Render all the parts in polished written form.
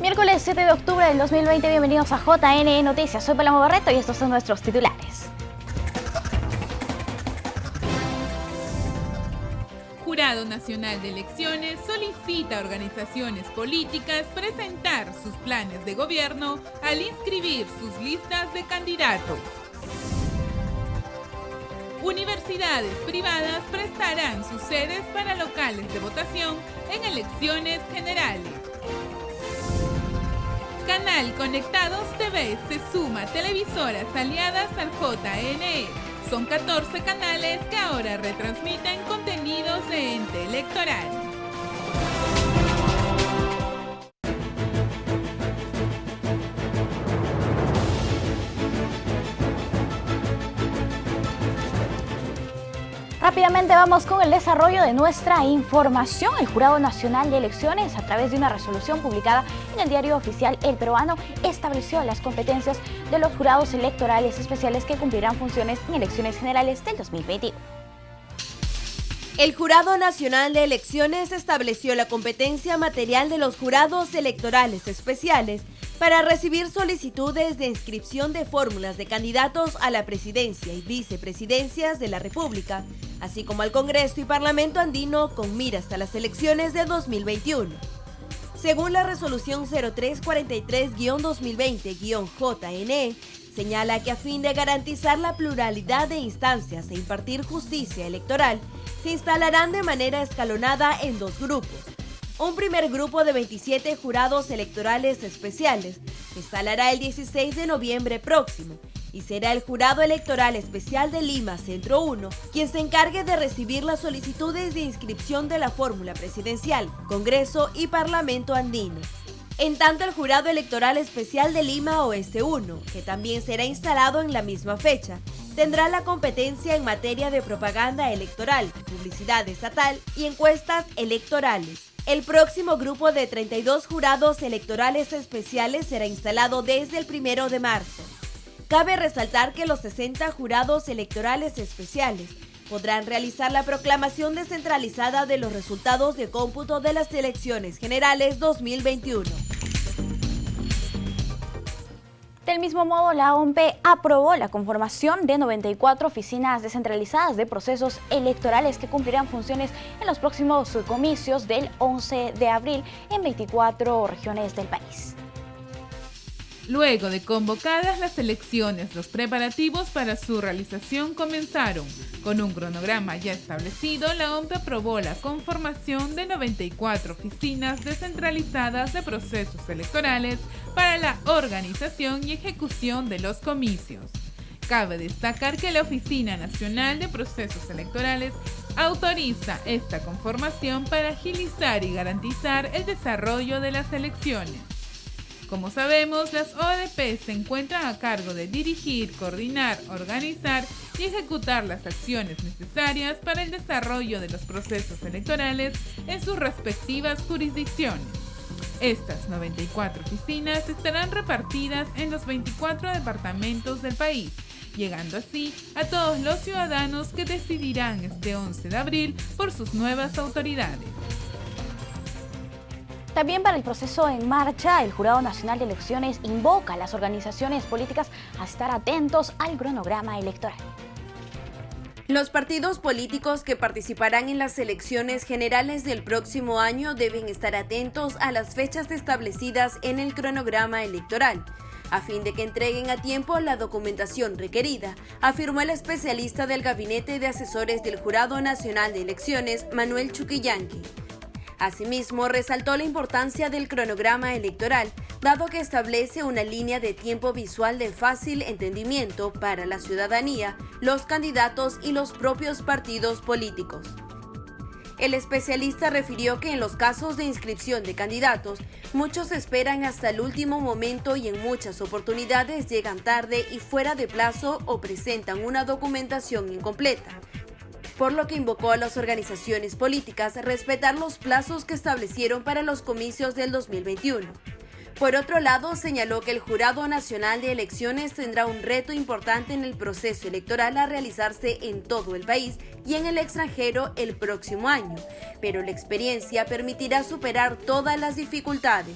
Miércoles 7 de octubre del 2020, bienvenidos a JN Noticias. Soy Paloma Barreto y estos son nuestros titulares. Jurado Nacional de Elecciones solicita a organizaciones políticas presentar sus planes de gobierno al inscribir sus listas de candidatos. Universidades privadas prestarán sus sedes para locales de votación en elecciones generales. Canal Conectados TV se suma a televisoras aliadas al JNE. Son 14 canales que ahora retransmiten contenidos de ente electoral. Rápidamente vamos con el desarrollo de nuestra información. El Jurado Nacional de Elecciones, a través de una resolución publicada en el diario oficial El Peruano, estableció las competencias de los jurados electorales especiales que cumplirán funciones en elecciones generales del 2021. El Jurado Nacional de Elecciones estableció la competencia material de los jurados electorales especiales para recibir solicitudes de inscripción de fórmulas de candidatos a la presidencia y vicepresidencias de la República, así como al Congreso y Parlamento andino con mira hasta las elecciones de 2021. Según la resolución 0343-2020-JNE, señala que a fin de garantizar la pluralidad de instancias e impartir justicia electoral, se instalarán de manera escalonada en dos grupos. Un primer grupo de 27 jurados electorales especiales se instalará el 16 de noviembre próximo y será el Jurado Electoral Especial de Lima Centro 1 quien se encargue de recibir las solicitudes de inscripción de la fórmula presidencial, Congreso y Parlamento andino. En tanto, el Jurado Electoral Especial de Lima Oeste 1, que también será instalado en la misma fecha, tendrá la competencia en materia de propaganda electoral, publicidad estatal y encuestas electorales. El próximo grupo de 32 jurados electorales especiales será instalado desde el 1 de marzo. Cabe resaltar que los 60 jurados electorales especiales podrán realizar la proclamación descentralizada de los resultados de cómputo de las elecciones generales 2021. Del mismo modo, la OMP aprobó la conformación de 94 oficinas descentralizadas de procesos electorales que cumplirán funciones en los próximos comicios del 11 de abril en 24 regiones del país. Luego de convocadas las elecciones, los preparativos para su realización comenzaron. Con un cronograma ya establecido, la OMP aprobó la conformación de 94 oficinas descentralizadas de procesos electorales para la organización y ejecución de los comicios. Cabe destacar que la Oficina Nacional de Procesos Electorales autoriza esta conformación para agilizar y garantizar el desarrollo de las elecciones. Como sabemos, las ODP se encuentran a cargo de dirigir, coordinar, organizar y ejecutar las acciones necesarias para el desarrollo de los procesos electorales en sus respectivas jurisdicciones. Estas 94 oficinas estarán repartidas en los 24 departamentos del país, llegando así a todos los ciudadanos que decidirán este 11 de abril por sus nuevas autoridades. También para el proceso en marcha, el Jurado Nacional de Elecciones invoca a las organizaciones políticas a estar atentos al cronograma electoral. Los partidos políticos que participarán en las elecciones generales del próximo año deben estar atentos a las fechas establecidas en el cronograma electoral, a fin de que entreguen a tiempo la documentación requerida, afirmó el especialista del Gabinete de Asesores del Jurado Nacional de Elecciones, Manuel Chuquillanqui. Asimismo, resaltó la importancia del cronograma electoral, dado que establece una línea de tiempo visual de fácil entendimiento para la ciudadanía, los candidatos y los propios partidos políticos. El especialista refirió que en los casos de inscripción de candidatos, muchos esperan hasta el último momento y en muchas oportunidades llegan tarde y fuera de plazo o presentan una documentación incompleta, por lo que invocó a las organizaciones políticas a respetar los plazos que establecieron para los comicios del 2021. Por otro lado, señaló que el Jurado Nacional de Elecciones tendrá un reto importante en el proceso electoral a realizarse en todo el país y en el extranjero el próximo año, pero la experiencia permitirá superar todas las dificultades.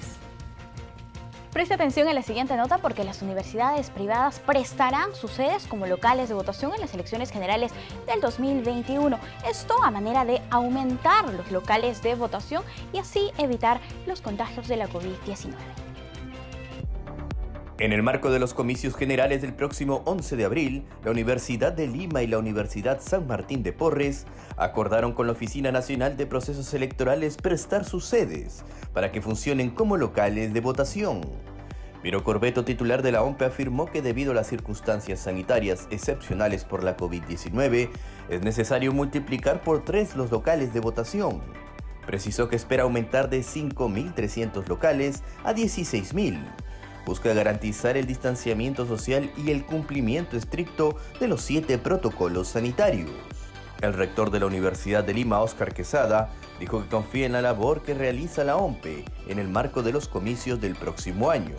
Preste atención en la siguiente nota porque las universidades privadas prestarán sus sedes como locales de votación en las elecciones generales del 2021. Esto a manera de aumentar los locales de votación y así evitar los contagios de la COVID-19. En el marco de los comicios generales del próximo 11 de abril, la Universidad de Lima y la Universidad San Martín de Porres acordaron con la Oficina Nacional de Procesos Electorales prestar sus sedes para que funcionen como locales de votación. Miro Corbeto, titular de la OMPE, afirmó que debido a las circunstancias sanitarias excepcionales por la COVID-19, es necesario multiplicar por 3 los locales de votación. Precisó que espera aumentar de 5.300 locales a 16.000. Busca garantizar el distanciamiento social y el cumplimiento estricto de los 7 protocolos sanitarios. El rector de la Universidad de Lima, Óscar Quesada, dijo que confía en la labor que realiza la OMPE en el marco de los comicios del próximo año.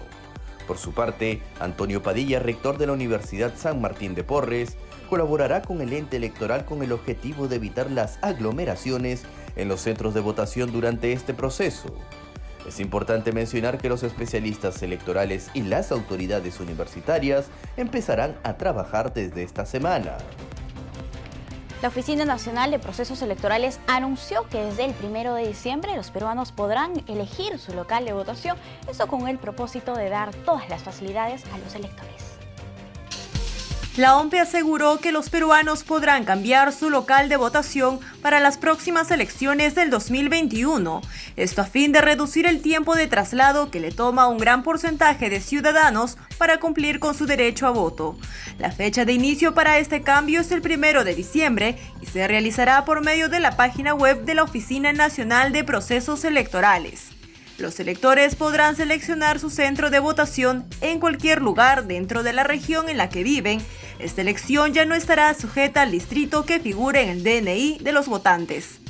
Por su parte, Antonio Padilla, rector de la Universidad San Martín de Porres, colaborará con el ente electoral con el objetivo de evitar las aglomeraciones en los centros de votación durante este proceso. Es importante mencionar que los especialistas electorales y las autoridades universitarias empezarán a trabajar desde esta semana. La Oficina Nacional de Procesos Electorales anunció que desde el 1 de diciembre los peruanos podrán elegir su local de votación, esto con el propósito de dar todas las facilidades a los electores. La OMPE aseguró que los peruanos podrán cambiar su local de votación para las próximas elecciones del 2021, esto a fin de reducir el tiempo de traslado que le toma a un gran porcentaje de ciudadanos para cumplir con su derecho a voto. La fecha de inicio para este cambio es el 1 de diciembre y se realizará por medio de la página web de la Oficina Nacional de Procesos Electorales. Los electores podrán seleccionar su centro de votación en cualquier lugar dentro de la región en la que viven. Esta elección ya no estará sujeta al distrito que figure en el DNI de los votantes.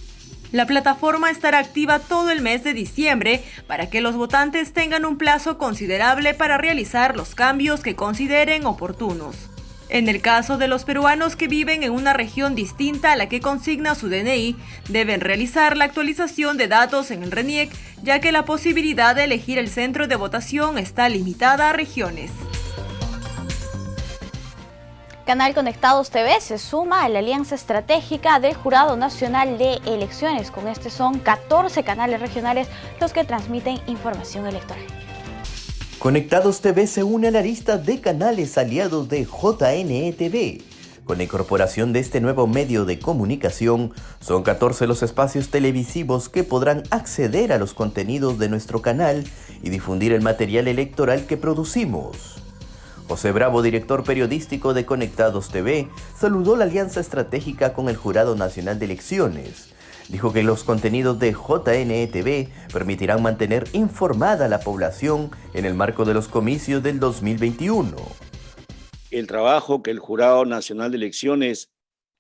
La plataforma estará activa todo el mes de diciembre para que los votantes tengan un plazo considerable para realizar los cambios que consideren oportunos. En el caso de los peruanos que viven en una región distinta a la que consigna su DNI, deben realizar la actualización de datos en el RENIEC, ya que la posibilidad de elegir el centro de votación está limitada a regiones. Canal Conectados TV se suma a la alianza estratégica del Jurado Nacional de Elecciones. Con este son 14 canales regionales los que transmiten información electoral. Conectados TV se une a la lista de canales aliados de JNE-TV. Con la incorporación de este nuevo medio de comunicación, son 14 los espacios televisivos que podrán acceder a los contenidos de nuestro canal y difundir el material electoral que producimos. José Bravo, director periodístico de Conectados TV, saludó la alianza estratégica con el Jurado Nacional de Elecciones. Dijo que los contenidos de JNE-TV permitirán mantener informada a la población en el marco de los comicios del 2021. El trabajo que el Jurado Nacional de Elecciones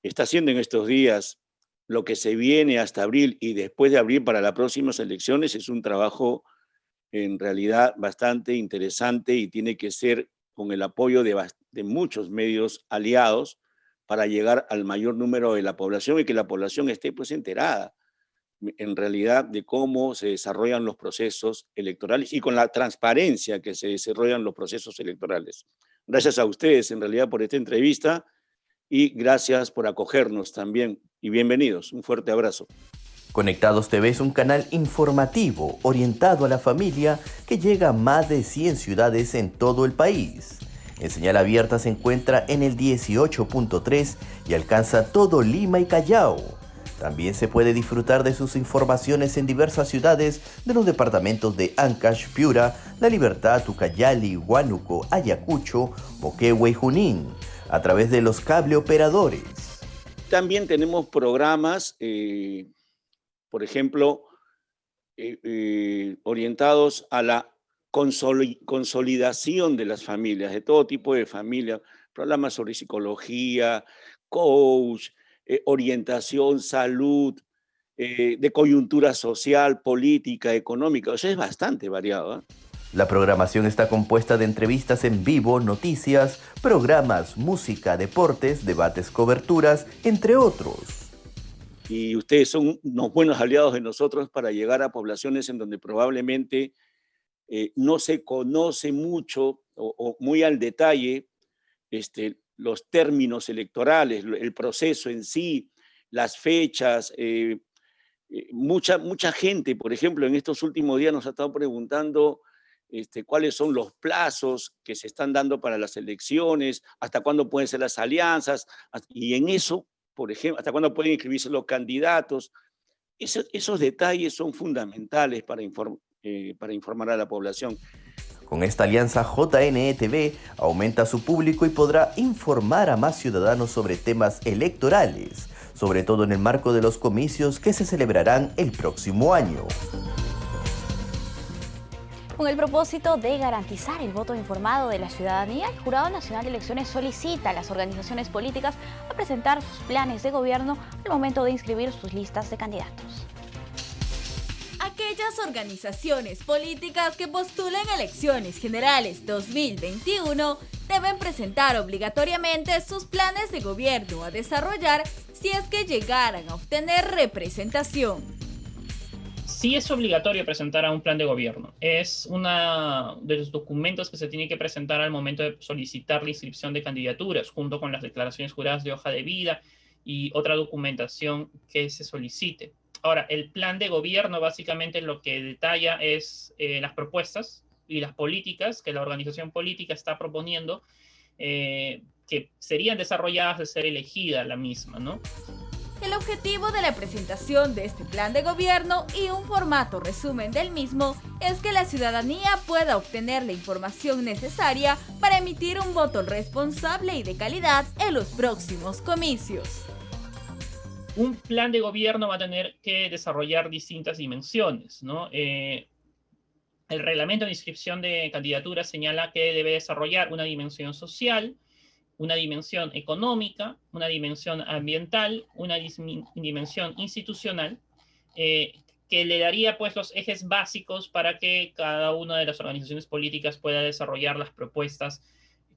está haciendo en estos días, lo que se viene hasta abril y después de abril para las próximas elecciones, es un trabajo en realidad bastante interesante y tiene que ser con el apoyo de muchos medios aliados para llegar al mayor número de la población y que la población esté pues enterada en realidad de cómo se desarrollan los procesos electorales y con la transparencia que se desarrollan los procesos electorales. Gracias a ustedes en realidad por esta entrevista y gracias por acogernos también y bienvenidos. Un fuerte abrazo. Conectados TV es un canal informativo orientado a la familia que llega a más de 100 ciudades en todo el país. En señal abierta se encuentra en el 18.3 y alcanza todo Lima y Callao. También se puede disfrutar de sus informaciones en diversas ciudades de los departamentos de Ancash, Piura, La Libertad, Ucayali, Huánuco, Ayacucho, Moquegua y Junín, a través de los cable operadores. También tenemos programas, por ejemplo, orientados a la consolidación de las familias, de todo tipo de familias, programas sobre psicología, coach, orientación, salud, de coyuntura social, política, económica. O sea, es bastante variado, ¿eh? La programación está compuesta de entrevistas en vivo, noticias, programas, música, deportes, debates, coberturas, entre otros. Y ustedes son unos buenos aliados de nosotros para llegar a poblaciones en donde probablemente no se conoce mucho o muy al detalle los términos electorales, el proceso en sí, las fechas. Mucha gente, por ejemplo, en estos últimos días nos ha estado preguntando cuáles son los plazos que se están dando para las elecciones, hasta cuándo pueden ser las alianzas, y en eso, por ejemplo, hasta cuándo pueden inscribirse los candidatos. Esos detalles son fundamentales para informar a la población. Con esta alianza, JNE-TV aumenta su público y podrá informar a más ciudadanos sobre temas electorales, sobre todo en el marco de los comicios que se celebrarán el próximo año. Con el propósito de garantizar el voto informado de la ciudadanía, el Jurado Nacional de Elecciones solicita a las organizaciones políticas a presentar sus planes de gobierno al momento de inscribir sus listas de candidatos. Aquellas organizaciones políticas que postulen elecciones generales 2021 deben presentar obligatoriamente sus planes de gobierno a desarrollar si es que llegaran a obtener representación. Sí es obligatorio presentar a un plan de gobierno. Es uno de los documentos que se tiene que presentar al momento de solicitar la inscripción de candidaturas, junto con las declaraciones juradas de hoja de vida y otra documentación que se solicite. Ahora, el plan de gobierno básicamente lo que detalla es las propuestas y las políticas que la organización política está proponiendo, que serían desarrolladas de ser elegida la misma, ¿no? El objetivo de la presentación de este plan de gobierno y un formato resumen del mismo es que la ciudadanía pueda obtener la información necesaria para emitir un voto responsable y de calidad en los próximos comicios. Un plan de gobierno va a tener que desarrollar distintas dimensiones, ¿no? El reglamento de inscripción de candidaturas señala que debe desarrollar una dimensión social, una dimensión económica, una dimensión ambiental, una dimensión institucional, que le daría pues los ejes básicos para que cada una de las organizaciones políticas pueda desarrollar las propuestas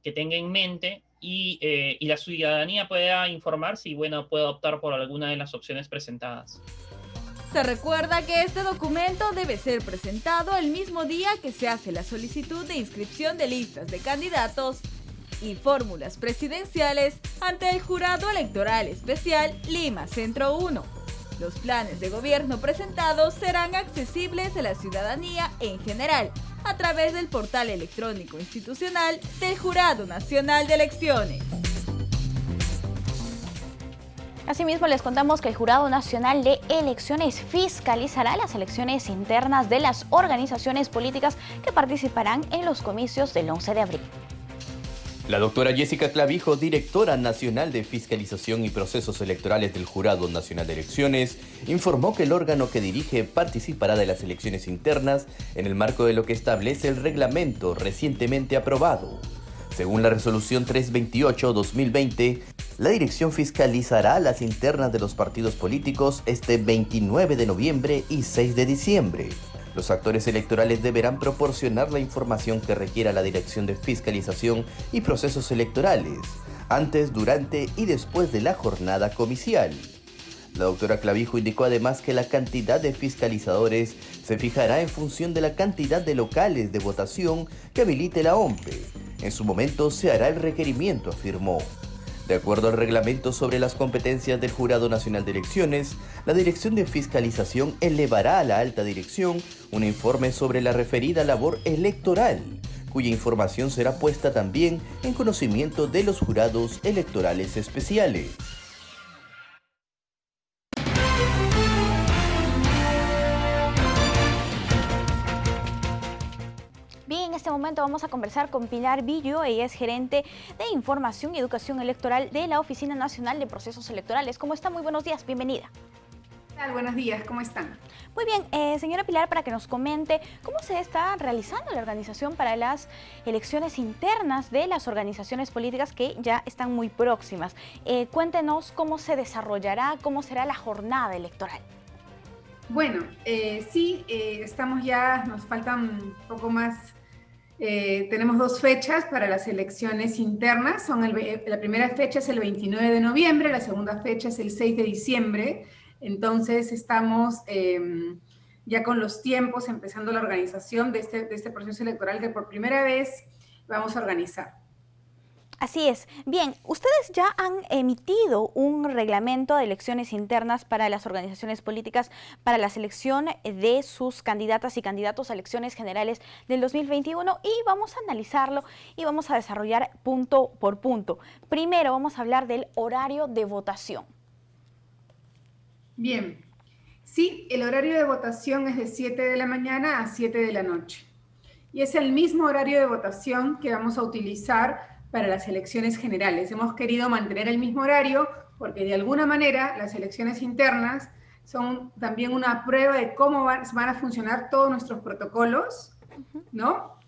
que tenga en mente y la ciudadanía pueda informarse y pueda optar por alguna de las opciones presentadas. Se recuerda que este documento debe ser presentado el mismo día que se hace la solicitud de inscripción de listas de candidatos y fórmulas presidenciales ante el Jurado Electoral Especial Lima Centro 1. Los planes de gobierno presentados serán accesibles a la ciudadanía en general a través del portal electrónico institucional del Jurado Nacional de Elecciones. Asimismo, les contamos que el Jurado Nacional de Elecciones fiscalizará las elecciones internas de las organizaciones políticas que participarán en los comicios del 11 de abril. La doctora Jessica Clavijo, directora nacional de Fiscalización y Procesos Electorales del Jurado Nacional de Elecciones, informó que el órgano que dirige participará de las elecciones internas en el marco de lo que establece el reglamento recientemente aprobado. Según la resolución 328-2020, la dirección fiscalizará las internas de los partidos políticos este 29 de noviembre y 6 de diciembre. Los actores electorales deberán proporcionar la información que requiera la Dirección de Fiscalización y Procesos Electorales, antes, durante y después de la jornada comicial. La doctora Clavijo indicó además que la cantidad de fiscalizadores se fijará en función de la cantidad de locales de votación que habilite la OMPE. En su momento se hará el requerimiento, afirmó. De acuerdo al reglamento sobre las competencias del Jurado Nacional de Elecciones, la Dirección de Fiscalización elevará a la alta dirección un informe sobre la referida labor electoral, cuya información será puesta también en conocimiento de los jurados electorales especiales. Bien, en este momento vamos a conversar con Pilar Villo. Ella es gerente de Información y Educación Electoral de la Oficina Nacional de Procesos Electorales. ¿Cómo está? Muy buenos días, bienvenida. ¿Qué tal? Buenos días, ¿cómo están? Muy bien, señora Pilar, para que nos comente cómo se está realizando la organización para las elecciones internas de las organizaciones políticas que ya están muy próximas. Cuéntenos cómo se desarrollará, cómo será la jornada electoral. Bueno, sí, estamos ya, nos faltan un poco más. Tenemos 2 fechas para las elecciones internas. La primera fecha es el 29 de noviembre, la segunda fecha es el 6 de diciembre. Entonces estamos ya con los tiempos, empezando la organización de este proceso electoral que por primera vez vamos a organizar. Así es. Bien, ustedes ya han emitido un reglamento de elecciones internas para las organizaciones políticas para la selección de sus candidatas y candidatos a elecciones generales del 2021 y vamos a analizarlo y vamos a desarrollar punto por punto. Primero vamos a hablar del horario de votación. Bien, sí, el horario de votación es de 7 de la mañana a 7 de la noche y es el mismo horario de votación que vamos a utilizar para las elecciones generales. Hemos querido mantener el mismo horario porque de alguna manera las elecciones internas son también una prueba de cómo van a funcionar todos nuestros protocolos, ¿no?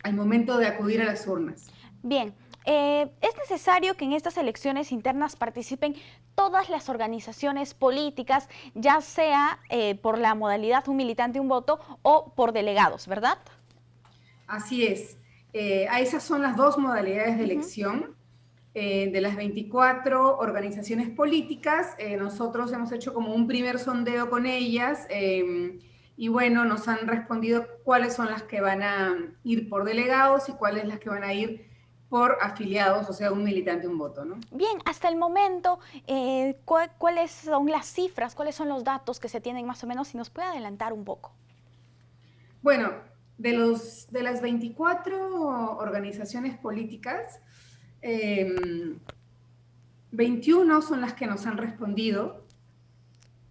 Al momento de acudir a las urnas. Bien, es necesario que en estas elecciones internas participen todas las organizaciones políticas, ya sea por la modalidad un militante, un voto o por delegados, ¿verdad? Así es. Esas son las dos modalidades de elección. De las 24 organizaciones políticas, nosotros hemos hecho como un primer sondeo con ellas y bueno, nos han respondido cuáles son las que van a ir por delegados y cuáles las que van a ir por afiliados, o sea, un militante, un voto, ¿no? Bien, hasta el momento, ¿cuáles son las cifras, cuáles son los datos que se tienen más o menos? Si nos puede adelantar un poco. Bueno, de las 24 organizaciones políticas, 21 son las que nos han respondido,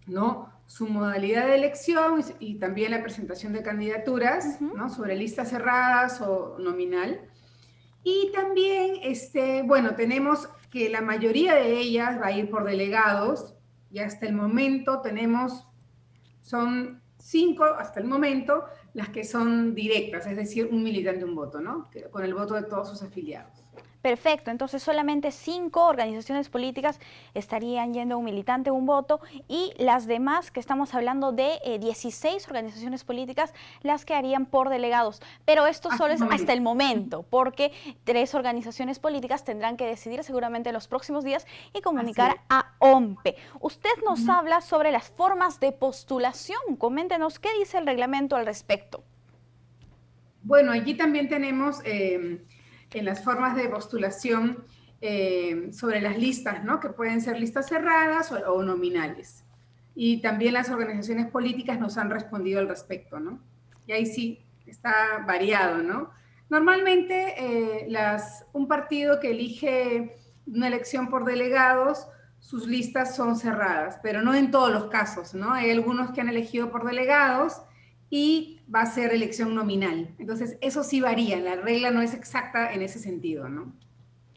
¿no? Su modalidad de elección y también la presentación de candidaturas, ¿no? Sobre listas cerradas o nominal. Y también, bueno, tenemos que la mayoría de ellas va a ir por delegados y hasta el momento son 5 hasta el momento las que son directas, es decir, un militante, un voto, ¿no? Con el voto de todos sus afiliados. Perfecto, entonces solamente 5 organizaciones políticas estarían yendo un militante, un voto, y las demás, que estamos hablando de 16 organizaciones políticas, las que harían por delegados. Pero esto solo es hasta el momento, porque 3 organizaciones políticas tendrán que decidir seguramente en los próximos días y comunicar a OMPE. Usted nos habla sobre las formas de postulación. Coméntenos qué dice el reglamento al respecto. Bueno, allí también tenemos en las formas de postulación sobre las listas, ¿no? Que pueden ser listas cerradas o nominales. Y también las organizaciones políticas nos han respondido al respecto, ¿no? Y ahí sí está variado, ¿no? Normalmente un partido que elige una elección por delegados, sus listas son cerradas, pero no en todos los casos, ¿no? Hay algunos que han elegido por delegados y va a ser elección nominal. Entonces, eso sí varía, la regla no es exacta en ese sentido, ¿no?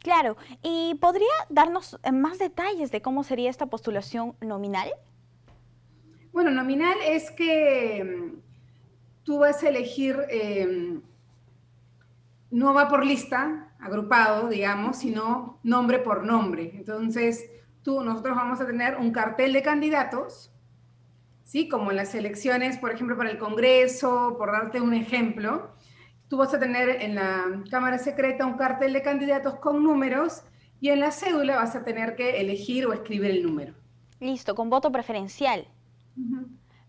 Claro, ¿y podría darnos más detalles de cómo sería esta postulación nominal? Bueno, nominal es que tú vas a elegir, no va por lista, agrupado, digamos, sino nombre por nombre. Entonces, nosotros vamos a tener un cartel de candidatos, ¿sí? Como en las elecciones, por ejemplo, para el Congreso, por darte un ejemplo, tú vas a tener en la Cámara Secreta un cartel de candidatos con números y en la cédula vas a tener que elegir o escribir el número. Listo, con voto preferencial.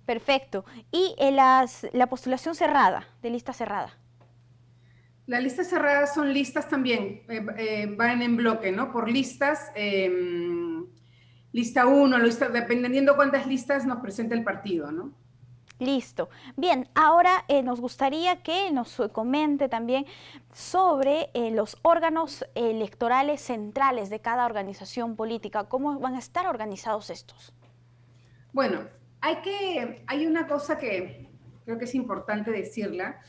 Perfecto. ¿Y la postulación cerrada, de lista cerrada? Las listas cerradas son listas también, van en bloque, ¿no? Por listas, lista 1, dependiendo cuántas listas nos presenta el partido, ¿no? Listo. Bien, ahora nos gustaría que nos comente también sobre los órganos electorales centrales de cada organización política. ¿Cómo van a estar organizados estos? Bueno, hay una cosa que creo que es importante decirla.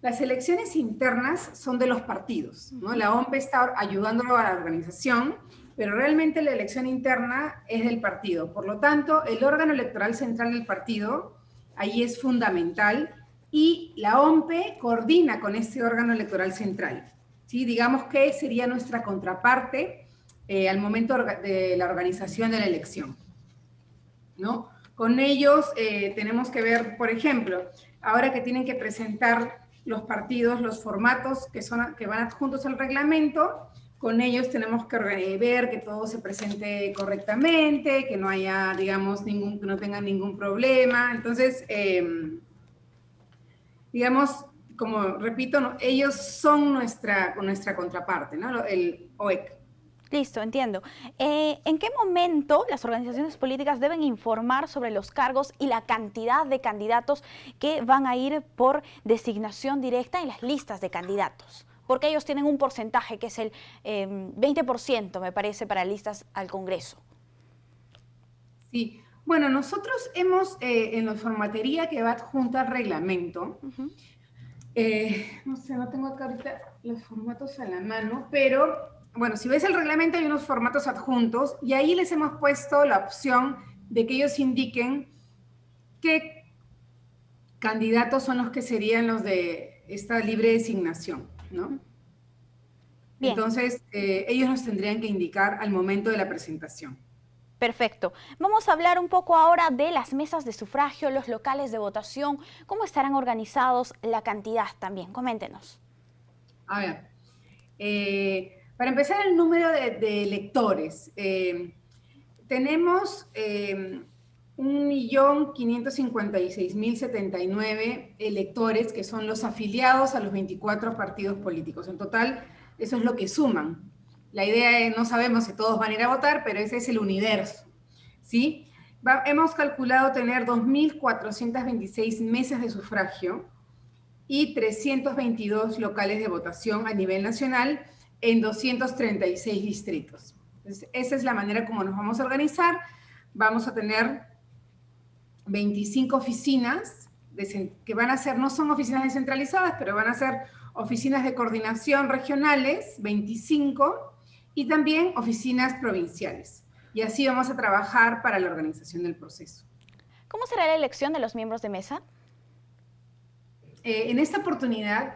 Las elecciones internas son de los partidos, ¿no? La OMPE está ayudando a la organización, pero realmente la elección interna es del partido. Por lo tanto, el órgano electoral central del partido ahí es fundamental y la OMPE coordina con este órgano electoral central, ¿sí? Digamos que sería nuestra contraparte al momento de la organización de la elección, ¿no? Con ellos tenemos que ver, por ejemplo, ahora que tienen que presentar los partidos, los formatos que van adjuntos al reglamento, con ellos tenemos que ver que todo se presente correctamente, que no haya, digamos, que no tengan ningún problema. Entonces, digamos, como repito, ellos son nuestra contraparte, ¿no? El OEC. Listo, entiendo. ¿En qué momento las organizaciones políticas deben informar sobre los cargos y la cantidad de candidatos que van a ir por designación directa en las listas de candidatos? Porque ellos tienen un porcentaje que es el 20%, me parece, para listas al Congreso. Sí, bueno, nosotros hemos, en la formatería que va adjunta al reglamento, no sé, no tengo acá ahorita los formatos a la mano, pero bueno, si ves el reglamento hay unos formatos adjuntos y ahí les hemos puesto la opción de que ellos indiquen qué candidatos son los que serían los de esta libre designación, ¿no? Bien. Entonces, ellos nos tendrían que indicar al momento de la presentación. Perfecto. Vamos a hablar un poco ahora de las mesas de sufragio, los locales de votación, cómo estarán organizados, la cantidad también. Coméntenos. A ver, para empezar el número de electores. Tenemos 1.556.079 electores que son los afiliados a los 24 partidos políticos. En total, eso es lo que suman. La idea es, no sabemos si todos van a ir a votar, pero ese es el universo, ¿sí? Hemos calculado tener 2.426 mesas de sufragio y 322 locales de votación a nivel nacional en 236 distritos. Entonces, esa es la manera como nos vamos a organizar. Vamos a tener 25 oficinas que van a ser, no son oficinas descentralizadas, pero van a ser oficinas de coordinación regionales, 25, y también oficinas provinciales. Y así vamos a trabajar para la organización del proceso. ¿Cómo será la elección de los miembros de mesa? En esta oportunidad,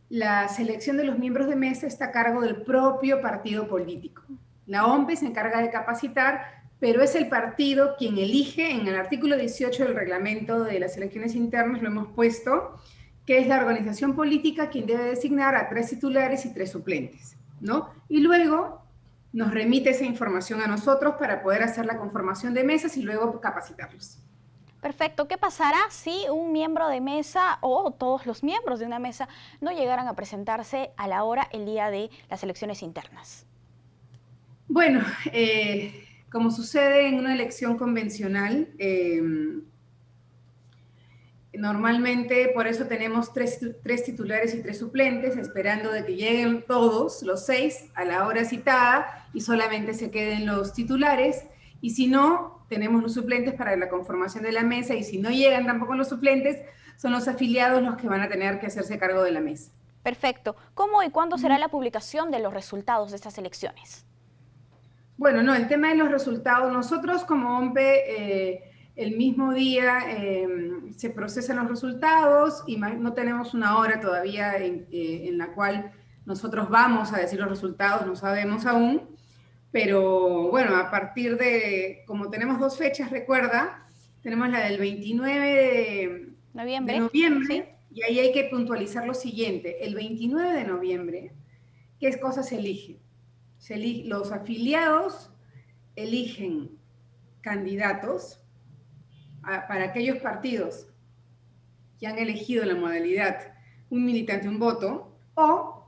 la selección de los miembros de mesa está a cargo del propio partido político. La OMPE se encarga de capacitar, pero es el partido quien elige. En el artículo 18 del reglamento de las elecciones internas lo hemos puesto, que es la organización política quien debe designar a 3 titulares y 3 suplentes, ¿no? Y luego nos remite esa información a nosotros para poder hacer la conformación de mesas y luego capacitarlos. Perfecto. ¿Qué pasará si un miembro de mesa o todos los miembros de una mesa no llegaran a presentarse a la hora el día de las elecciones internas? Bueno, como sucede en una elección convencional, normalmente por eso tenemos 3 titulares y 3 suplentes, esperando de que lleguen todos, los 6, a la hora citada y solamente se queden los titulares. Y si no, tenemos los suplentes para la conformación de la mesa, y si no llegan tampoco los suplentes, son los afiliados los que van a tener que hacerse cargo de la mesa. Perfecto. ¿Cómo y cuándo será la publicación de los resultados de estas elecciones? Bueno, no, el tema de los resultados, nosotros como OMPE, el mismo día se procesan los resultados y no tenemos una hora todavía en la cual nosotros vamos a decir los resultados, no sabemos aún. Pero bueno, a partir de, como tenemos 2 fechas, recuerda, tenemos la del 29 de noviembre, ¿sí? Y ahí hay que puntualizar lo siguiente. El 29 de noviembre, ¿qué cosa se elige? Los afiliados eligen candidatos para aquellos partidos que han elegido la modalidad un militante, un voto, o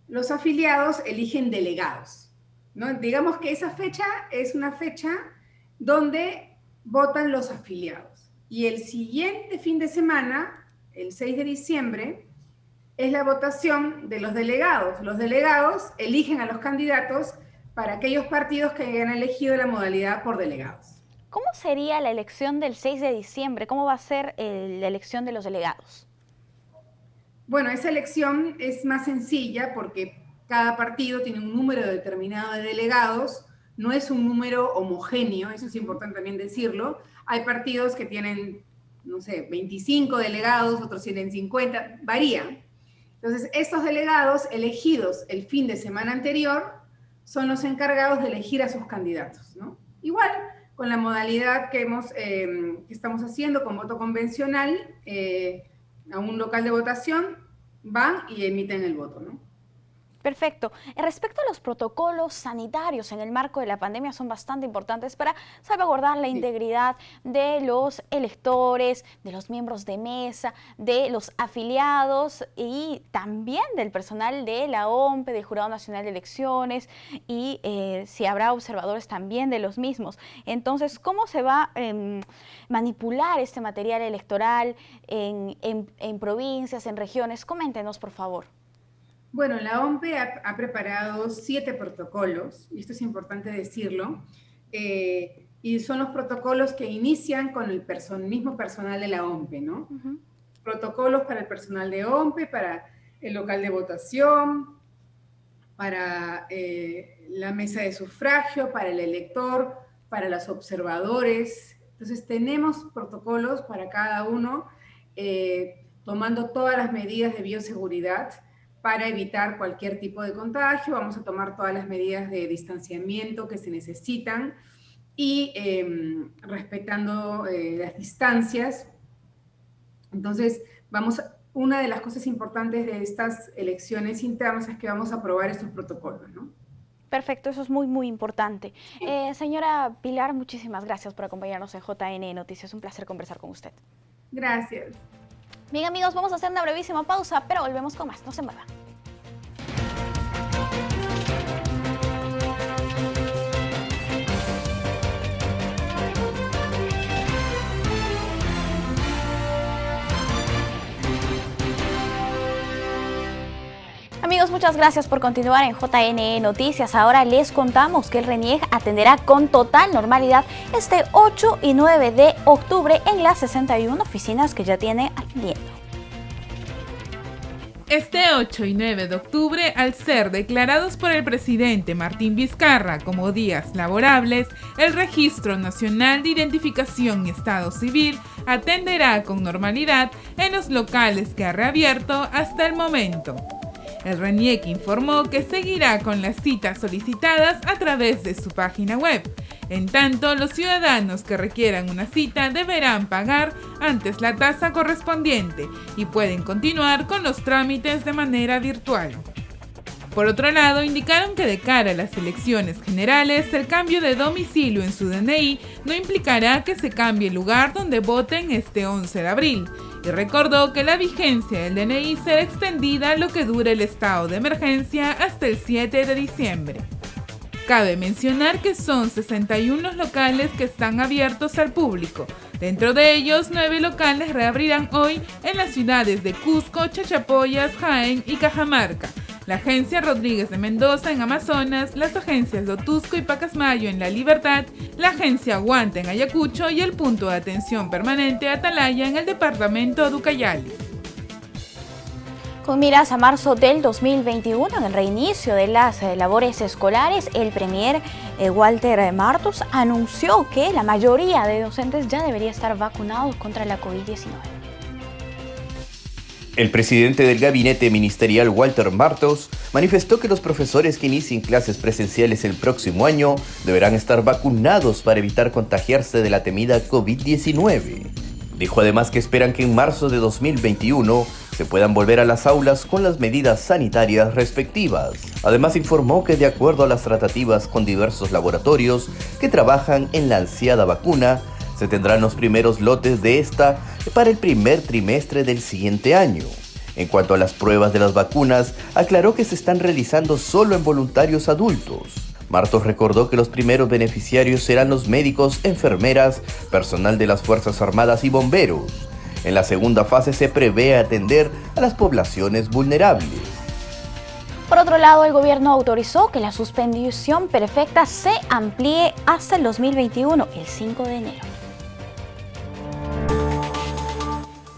los afiliados eligen delegados, ¿no? Digamos que esa fecha es una fecha donde votan los afiliados. Y el siguiente fin de semana, el 6 de diciembre, es la votación de los delegados. Los delegados eligen a los candidatos para aquellos partidos que hayan elegido la modalidad por delegados. ¿Cómo sería la elección del 6 de diciembre? ¿Cómo va a ser la elección de los delegados? Bueno, esa elección es más sencilla porque cada partido tiene un número determinado de delegados, no es un número homogéneo, eso es importante también decirlo. Hay partidos que tienen, no sé, 25 delegados, otros tienen 50, varían. Entonces, estos delegados elegidos el fin de semana anterior son los encargados de elegir a sus candidatos, ¿no? Igual, con la modalidad que estamos haciendo con voto convencional, a un local de votación, van y emiten el voto, ¿no? Perfecto. Respecto a los protocolos sanitarios en el marco de la pandemia, son bastante importantes para salvaguardar la integridad de los electores, de los miembros de mesa, de los afiliados y también del personal de la OMPE, del Jurado Nacional de Elecciones y si habrá observadores también de los mismos. Entonces, ¿cómo se va a manipular este material electoral en provincias, en regiones? Coméntenos, por favor. Bueno, la OMPE ha preparado 7 protocolos, y esto es importante decirlo, y son los protocolos que inician con el mismo personal de la OMPE, ¿no? Protocolos para el personal de OMPE, para el local de votación, para la mesa de sufragio, para el elector, para los observadores. Entonces tenemos protocolos para cada uno, tomando todas las medidas de bioseguridad para evitar cualquier tipo de contagio. Vamos a tomar todas las medidas de distanciamiento que se necesitan y respetando las distancias. Entonces, una de las cosas importantes de estas elecciones internas es que vamos a aprobar estos protocolos, ¿no? Perfecto, eso es muy, muy importante. Señora Pilar, muchísimas gracias por acompañarnos en JN Noticias. Un placer conversar con usted. Gracias. Bien, amigos, vamos a hacer una brevísima pausa, pero volvemos con más. No se muevan. Amigos, muchas gracias por continuar en JN Noticias. Ahora les contamos que el RENIEC atenderá con total normalidad este 8 y 9 de octubre en las 61 oficinas que ya tiene atendiendo. Este 8 y 9 de octubre, al ser declarados por el presidente Martín Vizcarra como días laborables, el Registro Nacional de Identificación y Estado Civil atenderá con normalidad en los locales que ha reabierto hasta el momento. El RENIEC informó que seguirá con las citas solicitadas a través de su página web. En tanto, los ciudadanos que requieran una cita deberán pagar antes la tasa correspondiente y pueden continuar con los trámites de manera virtual. Por otro lado, indicaron que de cara a las elecciones generales, el cambio de domicilio en su DNI no implicará que se cambie el lugar donde voten este 11 de abril. Y recordó que la vigencia del DNI será extendida lo que dure el estado de emergencia hasta el 7 de diciembre. Cabe mencionar que son 61 los locales que están abiertos al público. Dentro de ellos, 9 locales reabrirán hoy en las ciudades de Cusco, Chachapoyas, Jaén y Cajamarca. La agencia Rodríguez de Mendoza en Amazonas, las agencias de Otusco y Pacasmayo en La Libertad, la agencia Huanta en Ayacucho y el punto de atención permanente Atalaya en el departamento de Ucayali. Con miras a marzo del 2021, en el reinicio de las labores escolares, el premier Walter Martos anunció que la mayoría de docentes ya debería estar vacunados contra la COVID-19. El presidente del gabinete ministerial, Walter Martos, manifestó que los profesores que inicien clases presenciales el próximo año deberán estar vacunados para evitar contagiarse de la temida COVID-19. Dijo además que esperan que en marzo de 2021 se puedan volver a las aulas con las medidas sanitarias respectivas. Además informó que de acuerdo a las tratativas con diversos laboratorios que trabajan en la ansiada vacuna, se tendrán los primeros lotes de esta para el primer trimestre del siguiente año. En cuanto a las pruebas de las vacunas, aclaró que se están realizando solo en voluntarios adultos. Martos recordó que los primeros beneficiarios serán los médicos, enfermeras, personal de las Fuerzas Armadas y bomberos. En la segunda fase se prevé atender a las poblaciones vulnerables. Por otro lado, el gobierno autorizó que la suspensión perfecta se amplíe hasta el 2021, el 5 de enero.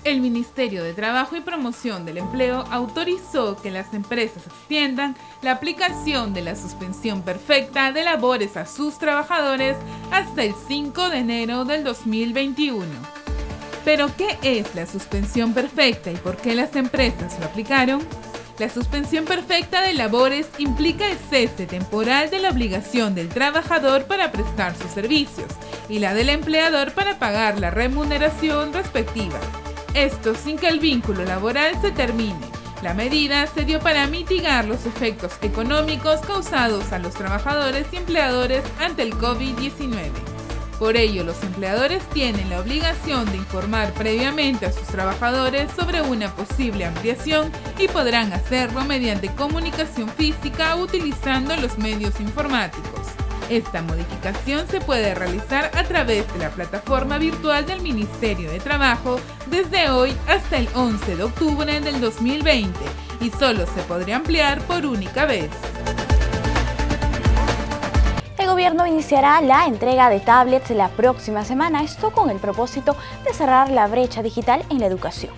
El Ministerio de Trabajo y Promoción del Empleo autorizó que las empresas extiendan la aplicación de la suspensión perfecta de labores a sus trabajadores hasta el 5 de enero del 2021. ¿Pero qué es la suspensión perfecta y por qué las empresas lo aplicaron? La suspensión perfecta de labores implica el cese temporal de la obligación del trabajador para prestar sus servicios y la del empleador para pagar la remuneración respectiva. Esto sin que el vínculo laboral se termine, La medida se dio para mitigar los efectos económicos causados a los trabajadores y empleadores ante el COVID-19. Por ello, los empleadores tienen la obligación de informar previamente a sus trabajadores sobre una posible ampliación y podrán hacerlo mediante comunicación física utilizando los medios informáticos. Esta modificación se puede realizar a través de la plataforma virtual del Ministerio de Trabajo desde hoy hasta el 11 de octubre del 2020 y solo se podrá ampliar por única vez. El gobierno iniciará la entrega de tablets la próxima semana, esto con el propósito de cerrar la brecha digital en la educación.